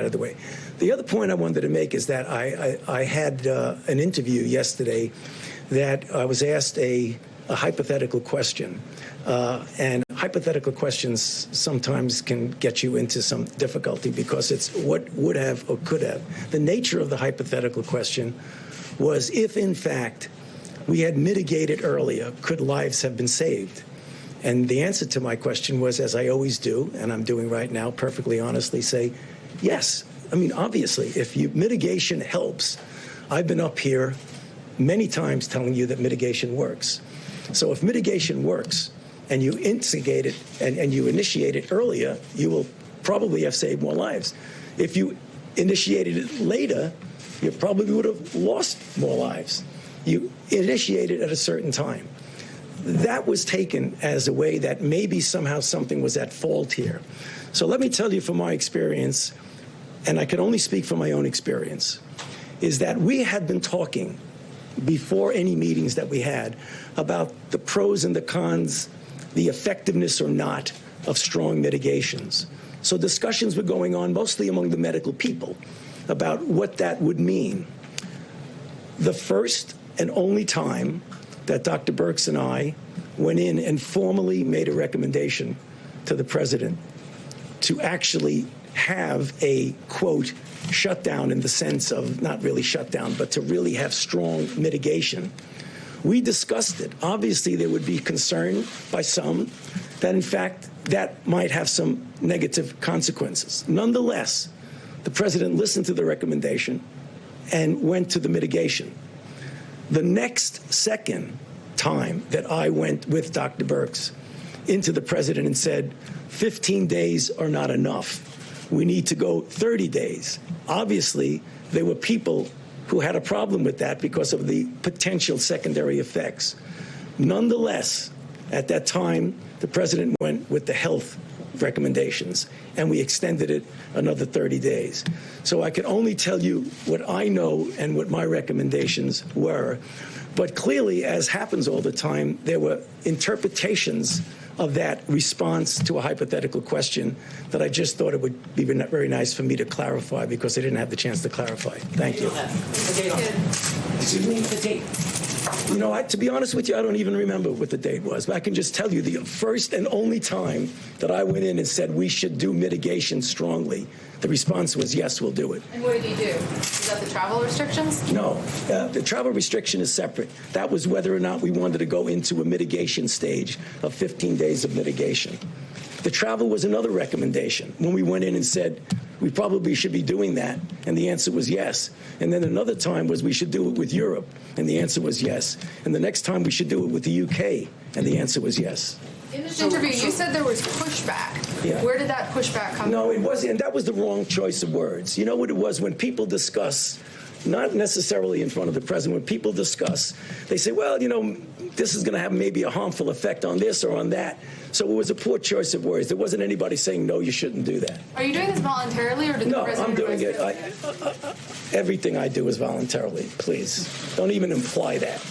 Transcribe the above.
out of the way. The other point I wanted to make is that I had an interview yesterday that I was asked a hypothetical question. And hypothetical questions sometimes can get you into some difficulty because it's what would have or could have. The nature of the hypothetical question was if, in fact, we had mitigated earlier, could lives have been saved? And the answer to my question was, as I always do, and I'm doing right now, perfectly honestly, say, yes. I mean, obviously, if mitigation helps, I've been up here many times telling you that mitigation works. So if mitigation works and you instigate it and you initiate it earlier, you will probably have saved more lives. If you initiated it later, you probably would have lost more lives. You initiated at a certain time. That was taken as a way that maybe somehow something was at fault here. So let me tell you from my experience, and I can only speak from my own experience, is that we had been talking before any meetings that we had about the pros and the cons, the effectiveness or not of strong mitigations. So discussions were going on mostly among the medical people about what that would mean. The first and only time that Dr. Birx and I went in and formally made a recommendation to the president to actually have a, quote, shutdown in the sense of not really shutdown, but to really have strong mitigation. We discussed it. Obviously, there would be concern by some that, in fact, that might have some negative consequences. Nonetheless, the president listened to the recommendation and went to the mitigation. The next second time that I went with Dr. Birx into the president and said, 15 days are not enough. We need to go 30 days. Obviously, there were people who had a problem with that because of the potential secondary effects. Nonetheless, at that time, the president went with the health recommendations, and we extended it another 30 days. So I can only tell you what I know and what my recommendations were. But clearly, as happens all the time, there were interpretations of that response to a hypothetical question that I just thought it would be very nice for me to clarify because I didn't have the chance to clarify. Thank you. Excuse me? The date. You know, to be honest with you, I don't even remember what the date was. But I can just tell you the first and only time that I went in and said we should do mitigation strongly, the response was, yes, we'll do it. And what did you do? Is that the travel restrictions? No, the travel restriction is separate. That was whether or not we wanted to go into a mitigation stage of 15 days of mitigation. The travel was another recommendation when we went in and said we probably should be doing that, and the answer was yes. And then another time was we should do it with Europe, and the answer was yes. And the next time we should do it with the UK, and the answer was yes. In this interview, you said there was pushback. Yeah. Where did that pushback come from? No, it wasn't, and that was the wrong choice of words. You know what it was? When people discuss, not necessarily in front of the president, when people discuss, they say, well, you know, this is going to have maybe a harmful effect on this or on that. So it was a poor choice of words. There wasn't anybody saying, no, you shouldn't do that. Are you doing this voluntarily, or did the president? No, I'm doing it. Everything I do is voluntarily. Please, don't even imply that.